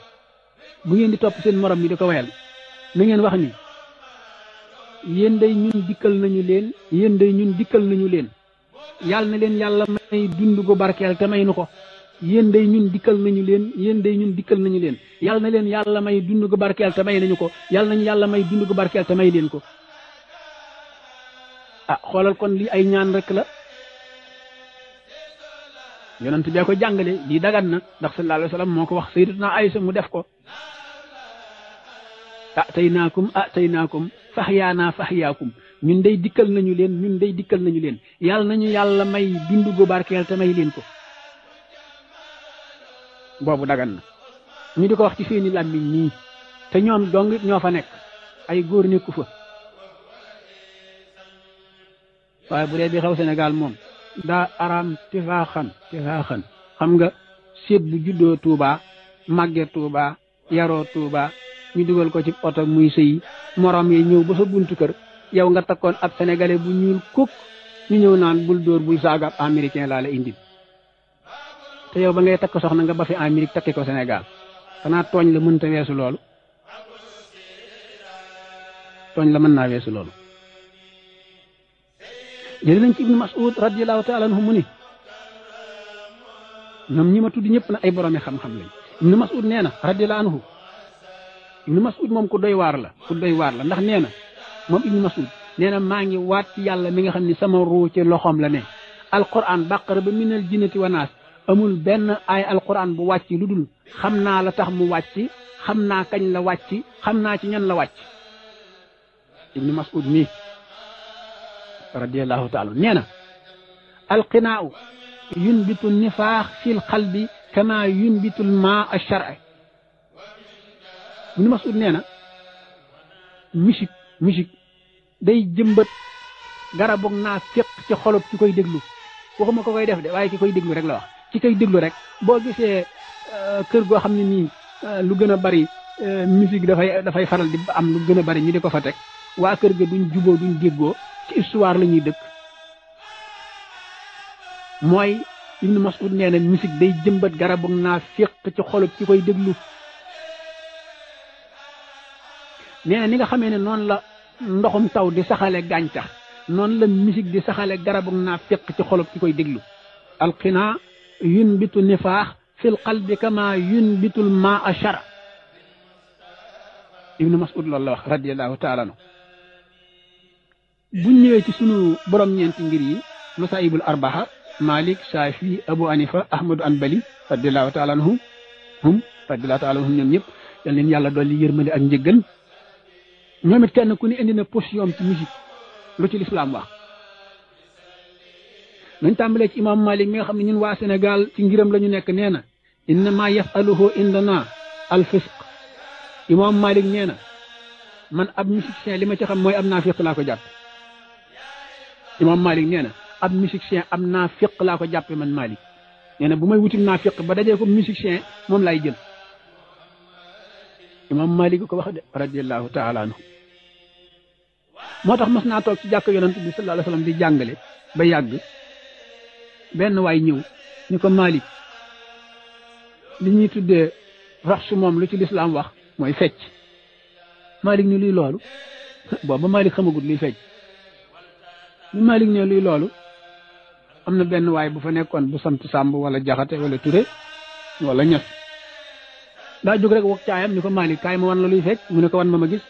bu ngeen di topp seen morom yi di ko wayal na ngeen wax ni yéen day ñun dikkal nañu leen yéen day ñun dikkal nañu leen yàlla na leen yàlla may dund gu barkeel te may nu ko yéen day ñun dikkal nañu leen yéen day ñun dikkal nañu leen yàlla na leen yàlla may dund gu barkeel te may nañu ko yàlla nañu yàlla may dund gu barkeel te may leen ko xoolal kon lii ay ñaan rek la yonent bee ko jàngale lii dagan na ndax sallallahu alayhi wa sallam moo ko wax sayyidatuna Aysa mu def ko tey naakum faxyaana faxyaakum ñun day dikkal nañu leen ñun day dikkal nañu leen yàlla nañu yàlla may dund gu barkeel te may leen ko boobu dagan na ñu di ko wax ci seeni làmmiñ nii te ñoom dong ñoo fa nekk ay góor nekku fa waaye bu dee bi xew Sénégal moom daa araam tifaaxan xam nga séet bu juddoo Touba màgge Touba yaroo Touba ñu dugal ko ci oto muy sëyi morom yi ñëw ba sa buntu kër yow nga takkoon ab sénégalais bu ñuul kukk ñu ñëw naan bul dóor bul saaga ab américain laa la indil te yow ba ngay takk soxna nga ba fi Amérique takki ko Sénégal xanaa tooñ la mënta weesu loolu tooñ la mën naa weesu loolu jëli nañ ci Ibnu Mas'ud radiyallahu taala anhu mu ni ñoom ñi ma tudd ñëpp na ay boroomi xam-xam lañ Ibnu Mas'ud nee na radiyallahu anhu Ibnu Mas'ud moom ku doy waar la ndax nee na moom Ibnu Mas'ud nee na maa ngi waat ci yàlla mi nga xam ni sama ruu ci loxoom la ne alquran baqara ba minal jinnati wa naas amul benn ay alquran bu wàcc lu dul xam naa la tax mu wàcc xam naa kañ la wàcc xam naa ci ñan la wàcc Ibnu Mas'ud mii radiyallahu taala nee na alqinaaw yunbitu nifaax fil qalbi kama yunbitu lmaa ash-shar'i Ibnu Mas'ud nee na musique day jëmbat garabu naa féq ci xolob ci koy déglu waxuma ko koy def de waaye ki koy déglu rek la wax ci koy déglu rek boo gisee kër goo xam ne nii lu gën a bari musique dafay faral di am lu gën a bari ñu di ko fa teg waa kër ga duñ juboo duñ déggoo ci histoire la ñuy dëkk mooy Ibnu Mas'ud nee na musique day jëmbat garabu naa féq ci xolob ci koy déglu nee na ni nga xamee ne noonu la ndoxum taw di saxale gàncax noonu la musique di saxale garabu naa féq ci xolob ci koy déglu alqina yunbitu nifaax fil qalbi kama yunbitul maa ashara Ibnu Mas'ud loolu la wax radiyallahu taala anhu buñ ñëwee ci sunu borom ñeenti ngir yi masaayibul arbaha Malik Shafi Abu Hanifa Ahmadu Anbali radiyallahu taala anhum ñoom ñëpp yal leen yàlla dolli yërmande ak njëggal ñoom it kenn ku ne indi na position ci musique lu ci lislaam wax nañ tàmbalee ci imam Malik mi nga xam ne ñun waa Sénégal ci ngiram la ñu nekk nee na innama yafaluhu indana al fisq imam Malik nee na man ab musicien li ma ci xam mooy am naafiq laa ko jàpp imam Malik nee na ab musicien am naafiq laa ko jàppe man Malik nee na bu may wutim naafiq ba dajee ko musicien moom laay jël imam Malik ko wax de radiyallahu taala anhu moo tax mas naa toog ci jàkk yonent bi sallallahu alayhi wa sallam di jàngale ba yàgg benn waay ñëw ñu ko Malik li ñuy tuddee rax su moom lu ci lislaam wax mooy fecc Malik ni luy loolu booba Malik xamagut luy fecc ni Malik ne luy loolu am na benn waay bu fa nekkoon bu sant Sàmb wala Jaxate wala Ture wala Ñas daa jóg rek wok caayam ni ko Malik kaay ma wan la luy fecc mu ne ko wan ma gis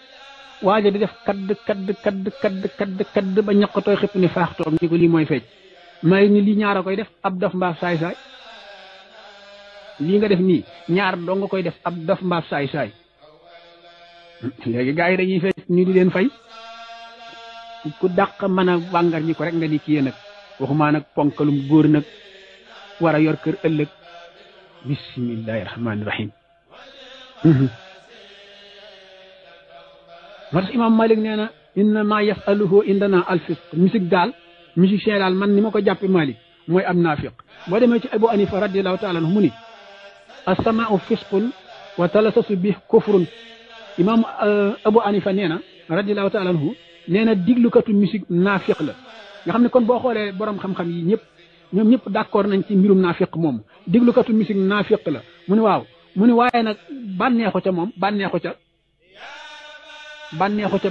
waaja di def kadd ba ñaqatooy xëpp ni faax toog ni ko lii mooy fecc Malik ni lii ñaar a koy def ab dof mbaaf saay-saay lii nga def nii ñaar doo nga koy def ab dof mbaaf saay-saay léegi gars yi dañuy fecc ñu di leen fay ku dàq mën a wàngar ñi ko rek nga ni kii nag waxumaa nag ponkalum góor nag war a yor kër ëllëg bismillahi rahmaani rahim moo tax imaam Malik nee na inna ma yafaluhu indana alfisq musique daal musicien daal man ni ma ko jàppe Malik mooy am naafiq boo demee ci Abu Hanifa radiallahu taala anhu mu ni assamaau fisqun wa talasasu bi kufrun imaam Abu Hanifa nee na radiallahu taala anhu nee na diglukatu musique naafiq la nga xam ne kon boo xoolee borom xam-xam yi ñëpp ñoom ñëpp d'accord nañ ci mbirum naafiq moom diglukatu musique naafiq la mu ne waaw mu ne waaye nag bànneexu ca moom bànneexu ca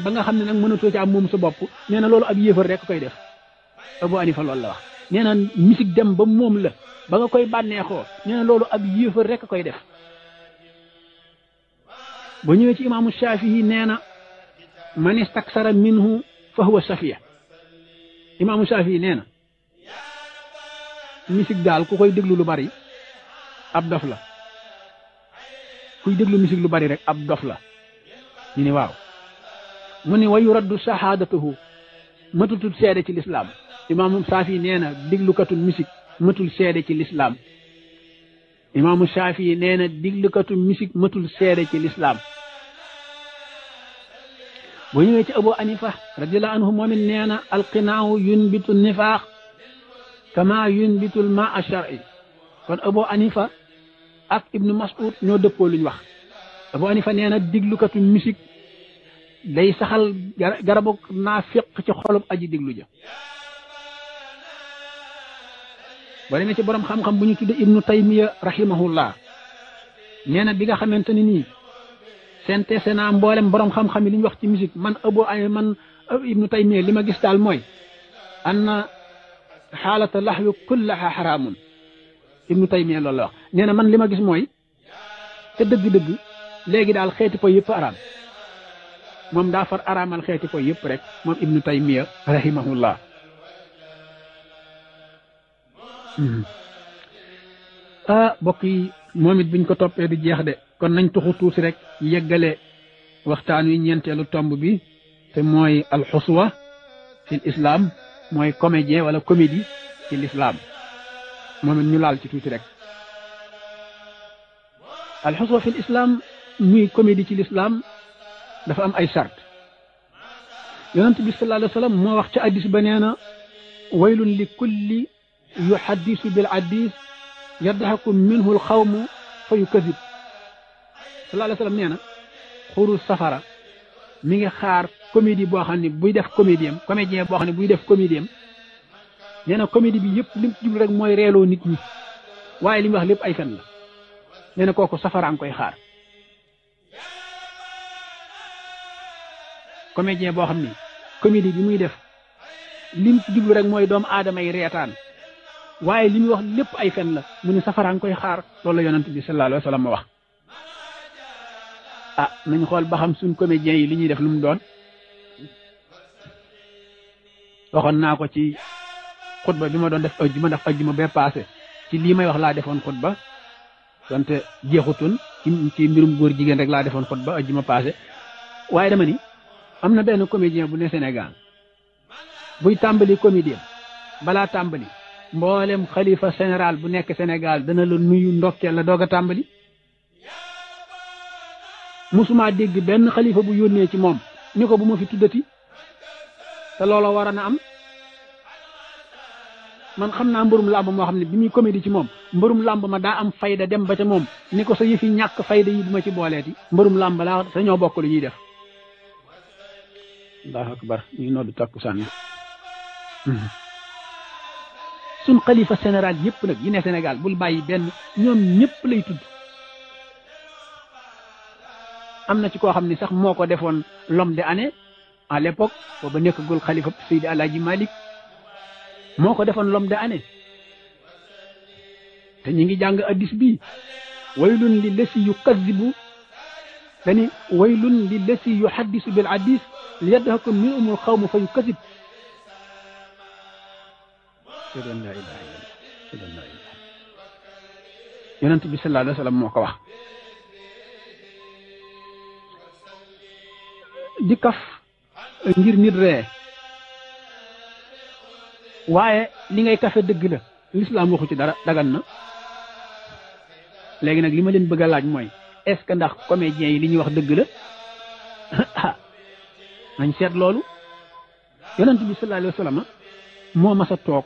ba nga xam ne nag mënatoo ca am moom sa bopp nee na loolu ab yéefar rek koy def Abu Hanifa loolu la wax nee na musique dem ba moom la ba nga koy bànneexoo nee na loolu ab yéefar rek koy def ba ñëwee ci imaamu Shafii nee na man istaksara minhu fa huwa safiya imaamu Shafii nee na musique daal ku koy déglu lu bari ab dof la kuy déglu musique lu bari rek ab dof la ñu ni waaw mu ni wa yuraddu shahadatuhu matutul seede ci lislaam imaamu Shafii nee na déglukatu musique matul seede ci lislaam imaamu Shafii nee na déglukatu musique matul seede ci lislaam boo ñëwee ci Abu Hanifa radiyallahu anhu moom it nee na alqinaahu yunbitu nifaax kama yunbitu lma ash-shar'i kon Abu Hanifa ak Ibnu Mas'ud ñoo dëppoo luñ wax Abu Hanifa nee na diglukatu musique day saxal garabu naafiq ci xolub aji diglu ja boo demee ci borom xam-xam bu ñu tudde Ibnu Taymiya rahimahullah nee na bi nga xamante ni nii synthèse naa mboolem borom xam-xam yi li ñu wax ci musique man Ibnu Taymiya li ma gis daal mooy anna xaalata laxwi kullaha xaraamun Ibnu Taymiya loolu la wax nee na man li ma gis mooy te dëgg-dëgg léegi daal xeeti po yëpp araam moom daa far araamal xeeti po yëpp rek moom Ibnu Taymiya rahimahullah bokk yi moom it biñ ko toppee du jeex de kon nañ tuxu tuuti rek yeggale waxtaan wi ñeenteelu tomb bi te mooy alxuswa fi islam mooy comédien wala comédie ci l'islam moom it ñu laal ci tuuti rek alxuswa fi islam muy comédie ci l'islam dafa am ay sart yonent bi sallallahu alayhi wa sallam moo wax ca addis ba nee na waylun li kulli yuhaddisu bil addis yadhaku minhu al xawmu fa yukazib sallallahu alayhi wa sallam nee na xuru safara mi ngi xaar comédie boo xam ne buy def comédien boo xam ne buy def comédien nee na comédie bi yëpp lim jublu rek mooy reeloo nit ñi waaye li mu wax lépp ay fen la nee na kooku safara nga koy xaar comédien boo xam ne comédie bi muy def lim jublu rek mooy doomu aadama yi reetaan waaye li muy wax lépp ay fen la mu ne safara nga koy xaar loolu la yonent bi sallallahu alayhi wa sallam ma wax ah nañ xool ba xam suñ comédiens yi li ñuy def lu mu doon waxoon naa ko ci xutba bi ma doon def ajjuma bee passé ci lii may wax laa defoon xutba donte jeexutun ci mbirum góor jigéen rek laa defoon xutba ajjuma passé waaye dama ni am na benn comédien bu ne Sénégal buy tàmbali comédien balaa tàmbali mboolem xalifa général bu nekk Sénégal dana la nuyu ndokkeel la doog a tàmbali musuma dégg benn xalifa bu yónnee ci moom ni ko bu ma fi tuddati te loola war na am man xam naa mbërum làmb moo xam ne bi muy comédie ci moom mbërum làmb ma daa am fayda dem ba ca moom ni ko sa yëfi ñàkk fayda yi bu ma ci booleeti mbërum làmb laa sa ñoo bokk lu ñuy def allahu akbar ñu noddu takkusaan suñ xalifa général yëpp nag yi ne Sénégal bul bàyyi benn ñoom ñëpp lay tudd am na ci koo xam ne sax moo ko defoon l'homme de année à l'époque booba nekkagul xalifa Seydi Alaaji Malik moo ko defoon l'homme de année te ñu ngi jàng addis bi waylun li lesi yu kazibu dani waylun li lesi yu haddisu bil addis li yadhaku min umul xawmu fa yu kazib yonent bi sallallahu alayhi wa sallam moo ko wax di kaf ngir nit ree waaye li ngay kafe dëgg la lislaam waxu ci dara dagan na léegi nag li ma leen bëgg a laaj mooy est ce que ndax comédien yi li ñuy wax dëgg la nañ seet loolu yonent bi sallallahu alayhi wa sallam moo mas a toog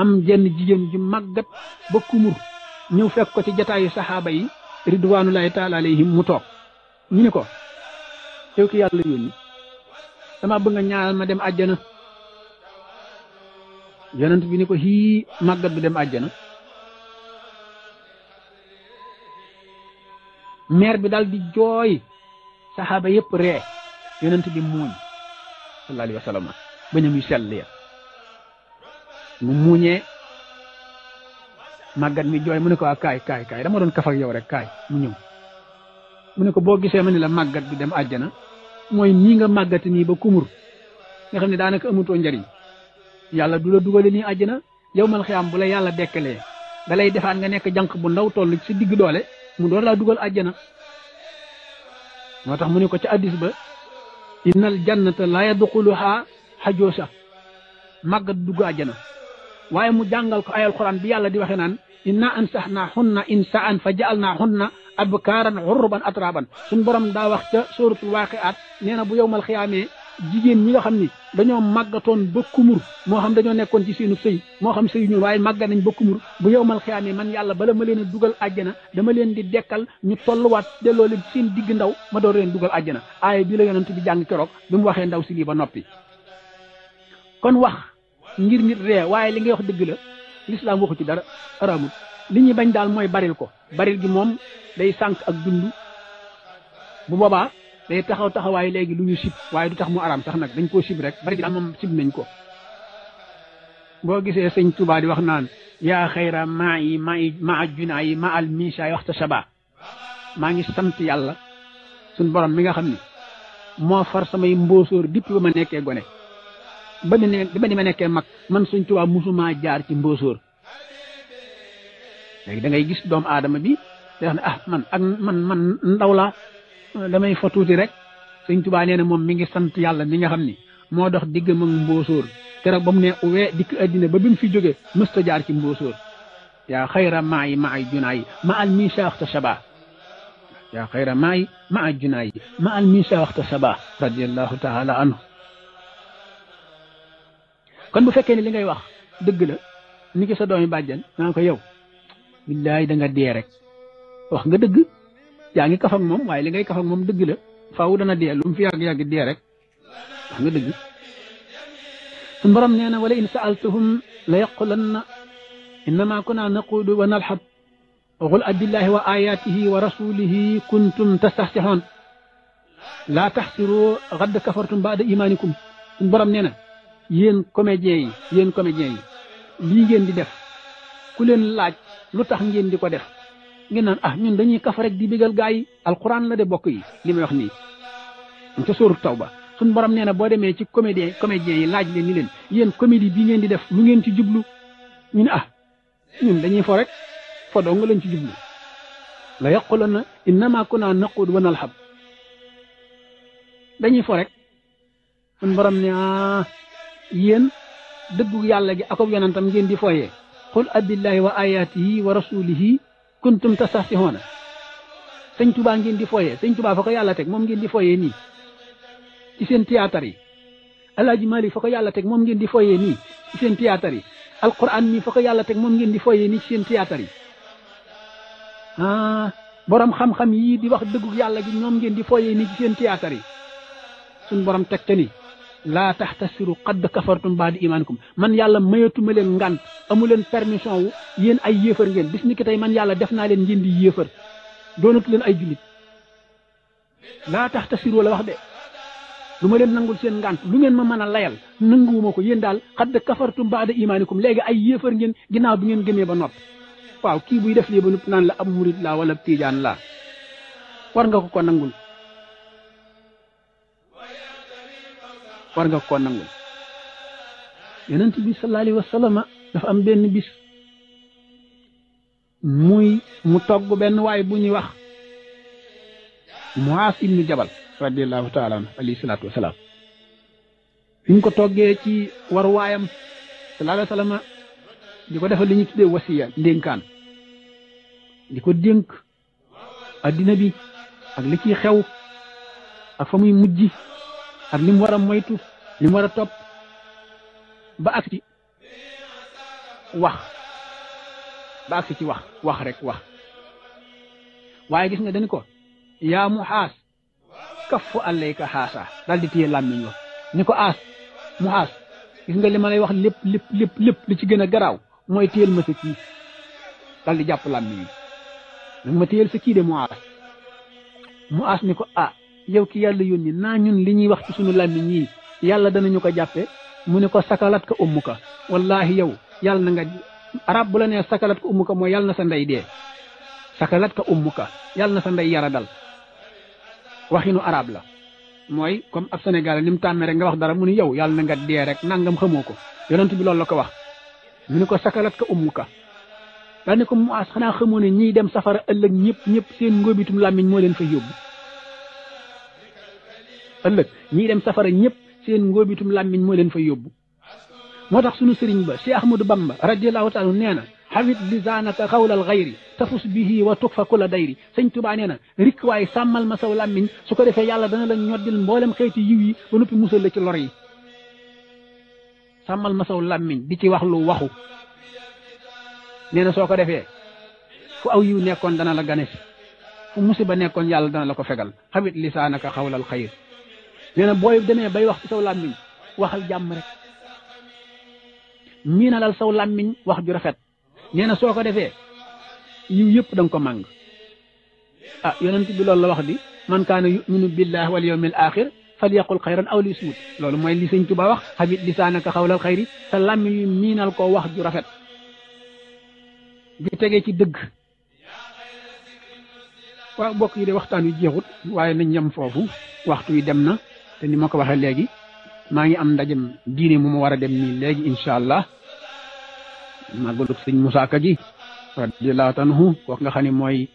am jenn jigéen ju màggat ba kumur ñëw fekk ko ci jataayu saxaaba yi ridwanullahi taala alayhim mu toog ñu ni ko yow ki yàlla yónni dama bëgg nga ñaanal ma dem àjjana yonent bi ni ko hii màggat du dem àjjana meer bi daal di jooy saxaaba yëpp ree yonent bi muuñ sallallahu alayhi wa sallam bañam yu sell ya mu muuñee màggat mi jooy mu ne ko kaay dama doon kaf ak yow rek kaay mu ñëw mu ne ko boo gisee ma ne la màggat du dem àjjana mooy nii nga màggati nii ba kumur nga xam ne daanaka amutoo njariñ yàlla du la dugale nii àjjana yow mal xiyaam bu la yàlla dekkalee da lay defaat nga nekk jànq bu ndaw toll ci digg doole mu door laa dugal àjjana moo tax mu ne ko ci addis ba innal jannata la yadxuluha xajoosa màggat dugg àjjana waaye mu jàngal ko ayal quran bi yàlla di waxe naan inna ansaxna xunna insaan fa jaalna xunna abkaaran urban atraban suñ borom daa wax ca sóoratul waaqiaat nee na bu yowmal xiyaamee jigéen ñi nga xam ni dañoo màggatoon ba kumur moo xam dañoo nekkoon ci seenu sëy moo xam sëy ñun waaye màggat nañ ba kumur bu yowmal xiyaamee man yàlla bala ma leen a dugal àjjana dama leen di dekkal ñu tolluwaat delloo leen seen digg ndaw ma door leen dugal àjjana aaya bi la yonent bi jàng keroog bi mu waxee ndaw si lii ba noppi kon wax ngir nit ree waaye li ngay wax dëgg la lislaam waxu ci dara araamul li ñuy bañ daal mooy baril ko baril gi moom day sànq ak dund bu boobaa day taxawaay léegi lu ñu sib waaye du tax mu araam sax nag dañ koo sib rek bari gi daal moom sib nañ ko boo gisee sëñ Tuubaa di wax naan yaa xayra maa yi maa junaa yi ma al misaay waxta saba maa ngi sant yàlla suñ borom mi nga xam ni moo far samay mbóosóor dipp ba ma nekkee gone ba ni ma nekkee mag man sëñ Tuubaa musumaa jaar ci mbóosóor léegi da ngay gis doomu aadama bi day wax ne man ak man ndaw la damay fa tuuti rek sëñ Tuubaa nee na moom mi ngi sant yàlla mi nga xam ni moo dox digg mag mbóosóor keroog ba mu ne wee dikk addina ba bi mu fi jógee mësta jaar ci mbóosóor yaa xayra maa yi ma ay junaa yi ma al misa waxta saba yaa xayra maa yi ma ay junaa yi ma al misa waxta saba radiallahu taala anhu kon bu fekkee ne li ngay wax dëgg la ni ki sa doomi bàjjan naa ko yow billaay da nga dee rek wax nga dëgg yaa ngi kaf ak moom waaye li ngay kaf ak moom dëgg la faaw dana dee lu mu fi yàgg dee rek wax nga dëgg suñ borom nee na wala in saaltuhum la yaqulanna innama kunna naquudu wa nalxab qul abillahi wa ayatihi wa rasulihi kuntum tastahsixoon laa taxsiru xadd kafartum baada imanikum suñ borom nee na yéen comédiens yi lii ngeen di def ku leen laaj lu tax ngeen di ko def ngeen naan ñun dañuy kaf rek di bégal gaa yi alquran la de bokk yi li may wax nii ca sóoru Tawba suñ borom nee na boo demee ci comédiens yi laaj leen ni leen yéen comédie bii ngeen di def lu ngeen ci jublu ñu ne ñun dañuy fo rek fo doo nga leen ci jublu la yaqulanna innama kunna naquud wa nalhab dañuy fo rek suñ borom ne yéen dëggu yàlla gi ak yonentam ngeen di foyee qul abillahi wa ayatihi wa rasulihi kuntum tastahsihuna sëñ Tuubaa ngeen di foyee sëñ Tuubaa fa ko yàlla teg moom ngeen di foyee nii ci seen théâtre yi Alaaji Maalik fa ko yàlla teg moom ngeen di foyee nii ci seen théâtre yi alquran mi fa ko yàlla teg moom ngeen di foyee nii ci seen théâtre yi borom xam-xam yii di wax dëggu yàlla gi ñoom ngeen di foyee nii ci seen théâtre yi suñ borom teg te ni laa taxtasiru qad kafartum baada imaanikum man yàlla mayatuma leen ngant amu leen permission wu yéen ay yéefar ngeen bis ni ki tey man yàlla def naa leen ngeen di yéefar doonatu leen ay jullit laa taxtasiru la wax de lu ma leen nangul seen ngant lu ngeen ma mën a layal nanguwuma ko yéen daal qad kafartum baada imaanikum léegi ay yéefar ngeen ginnaaw bi ngeen gëmee ba noppi waaw kii buy def lii ba noppi naan la ab murit laa wala tiijaan laa war nga ko nangul war nga ko nangul yonent bi sallallahu alayhi wa sallam dafa am benn bis mu togg benn waay bu ñuy wax Muaas ibnu Jabal radiallahu taala anhu alayhi salaatu wasalaam fi ñu ko toggee ci war waayam sallallahu alayhi wa sallam di ko defal li ñuy tuddee wasiya ndénkaan di ko dénk addina bi ak li ciy xew ak fa muy mujj ak li mu war a moytu li mu war a topp ba ak ci wax ba ak ci wax rek wax waaye gis nga dañu ko yaa mu xaas kaffu alayka xaasa daal di téye làmmiñ wa ni ko aas mu xaas gis nga li ma lay wax lépp li ci gën a garaaw mooy téyel ma sa kii daal di jàpp làmmiñ wi nag ma téyel sa kii de mu aas ni ko yow ki yàlla yónni naa ñun li ñuy wax ci sunu làmmiñ yi yàlla danañu ko jàppe mu ne ko sakalat ka ummuka wallahi yow yàlla na nga arab bu la nee sakalat ka ummuka mooy yàlla na sa ndey dee sakalat ka ummuka yàlla na sa ndey yara dal waxinu arab la mooy comme ab Sénégal ni mu tàmmee rek nga wax dara mu ne yow yàlla na nga dee rek nangam xamoo ko yonent bi loolu la ko wax mu ne ko sakalat ka ummuka daal ne ko mu as xanaa xamoo ne ñiy dem safara ëllëg ñëpp seen ngóobitum làmmiñ moo leen fa yóbbu ëllëg ñiy dem safara ñëpp seen ngóobitum làmmiñ moo leen fa yóbbu moo tax sunu sëriñ ba Cheikh Ahmadou Bamba radiyallahu taala nee na xawit lisaanaka xawlal xayri tafus bihi wa tukfa kula dayri sëñ Tuubaa nee na rik waaye sàmmal ma saw làmmiñ su ko defee yàlla dana la ñoddil mboolem xeeti yiw yi ba noppi musal la ci lor yi sàmmal ma saw làmmiñ di ci wax lu waxu nee na soo ko defee fu aw yiw nekkoon dana la gane si fu musiba nekkoon yàlla dana la ko fegal xawit lisaanaka xawlal xayri nee na booy demee bay wax ci saw làmmiñ waxal jàmm rek miinalal saw làmmiñ wax ju rafet nee na soo ko defee yiw yëpp da nga ko màng yonent bi loolu la wax di man kaana yuminu billahi wal yawmil axir falyaqul xayran aw liyasmut loolu mooy li sëñ Tuubaa wax xabit lisaanaka xawlal xayri sa làmmiñ yu miinal ko wax ju rafet di tegee ci dëgg waaw mbokk yi de waxtaan wi jeexut waaye nañ yem foofu waxtu wi dem na te ni ma ko waxee léegi maa ngi am ndajem diine mu ma war a dem nii léegi incha allah màggalu sëñ Moussa Ka gi radiyallahu anhu wax nga xam ne mooy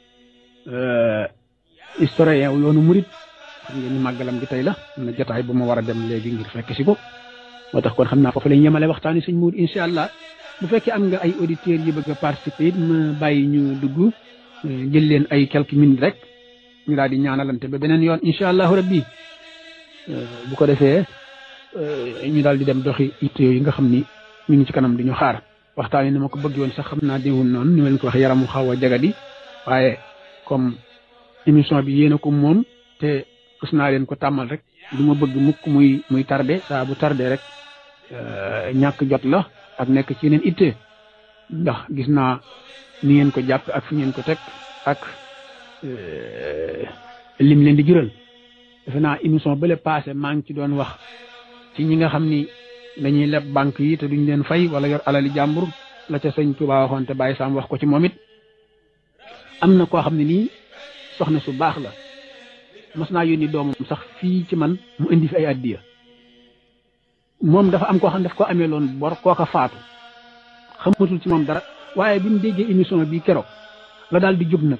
historien yoonu murit xam ngeen ni màggalam gi tey la am na jotaay bu ma war a dem léegi ngir fekk si ko moo tax kon xam naa foofu lañ yemale waxtaani sëñ Mour incha allah bu fekkee am nga ay auditeurs yi bëgg a participer it ma bàyyi ñu dugg jël leen ay quelques minutes rek ñu daal di ñaanalante ba beneen yoon incha allahu rabbi bu ko defee ñu daal di dem doxi itte yi nga xam ni ñu ngi ci kanam di ñu xaar waxtaan yi ni ma ko bëgg woon sax xam naa déwul noonu ni ma leen ko wax yaramu xaw a jagadi waaye comme émission bi yéen a ko moom te xës naa leen ko tàmmal rek du ma bëgg mukk muy tardé saa bu tardé rek ñàkk jot la ak nekk ci yeneen itte ndax gis naa ni ngeen ko jàpp ak fi ngeen ko teg ak lim leen di jural defe naa émission bële passé maa ngi ci doon wax ci ñi nga xam ni dañuy leb banque yi te duñ leen fay wala yor alali jàmbur la ca sëñ Tuubaa waxoon te Baye Sam wax ko ci moom it am na koo xam ne nii soxna su baax la mos naa yónni doomam sax fii ci man mu indi fi ay addiya moom dafa am koo xam ne daf ko amee loon bor kooka faatu xamatul ci moom dara waaye bi mu déggee émission bi keroog la daal di jóg nag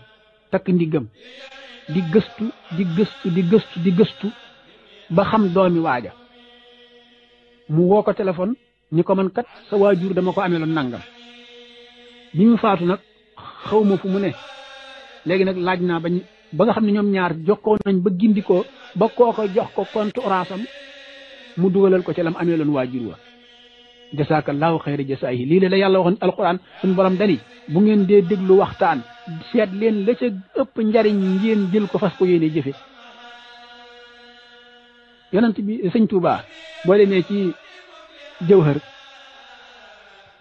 takk ndiggam di gëstu ba xam doomi waaja mu woo ko téléphone ni ko man kat sa waajur dama ko amee loon nangam bi mu faatu nag xaw ma fu mu ne léegi nag laaj naa ba nga xam ne ñoom ñaar jokkoo nañ ba gindikoo ba kooko jox ko compte orange am mu dugalal ko ci lam amee loon waajur wa jasaakallaahu xayra jasaahi lii la yàlla waxoon alquran suñu borom dani bu ngeen dee déglu waxtaan seet leen la ca ëpp njariñ ngeen jël ko fas ko yéene jëfe yonent bi sëñ Tuubaa boo demee ci jawhar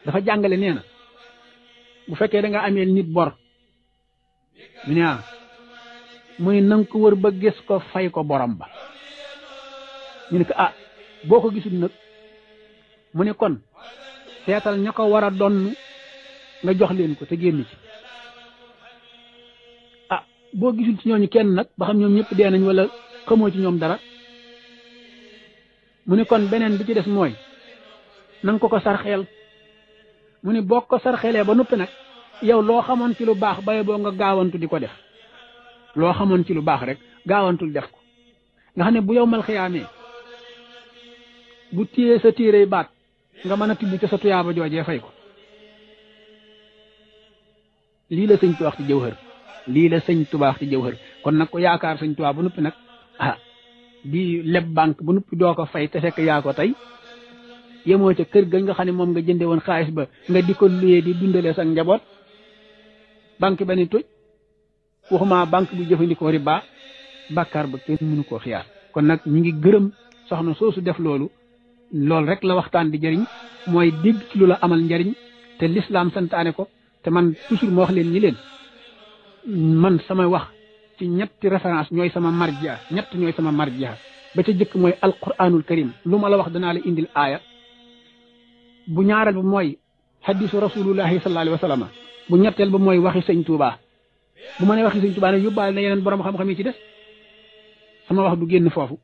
dafa jàngale nee na bu fekkee da nga amee nit bor mu ne mu ne nanga ko wër ba gis ko fay ko borom ba ñu ne ko boo ko gisul nag mu ne kon seetal ña ko war a donn nga jox leen ko te génn ci boo gisul ci ñooñu kenn nag ba xam ñoom ñëpp dee nañ wala xamoo ci ñoom dara mu ne kon beneen bi ci des mooy nanga ko sarxeel mu ne boo ko sarxeelee ba noppi nag yow loo xamoon ci lu baax baye boo nga gaawantu di ko def loo xamoon ci lu baax rek gaawantul def ko nga xam ne bu yow mal xiyaamee bu téyee sa téere baat nga mën a tibb ca sa tuyaaba joojee fay ko lii la sëñ ko wax ci jawhar lii la sëñ Tuubaa ci Jawhar kon nag ko yaakaar sëñ Tuubaa bu noppi nag di leb banque bu noppi doo ko fay te fekk yaa ko tey yemoo ca kër ga nga xam ne moom nga jënde woon xaalis ba nga di ko luyee di dundale sa njaboot banque ba ni toj waxuma banque bu jëfandikoo riba bàkkaar ba kenn mënu koo xiyaar kon nag ñu ngi gërëm soxna soosu def loolu rek la waxtaan di jëriñ mooy dégg ci lu la amal njariñ te l'islam santaane ko te man toujours moo wax leen ñi leen man sama wax ci ñetti référence ñooy sama marja ñooy sama marja ba ca jëkk mooy alquranul karim lu ma la wax danaa la indil aaya bu ñaareel ba mooy hadisu rasulullahi sallallahu alayhi wa sallam bu ñetteel ba mooy waxi sëñ Tuubaa bu ma ne waxi sëñ Tuubaa nag yóbbaale na yeneen borom xam-xam yi ci des sama wax du génn foofu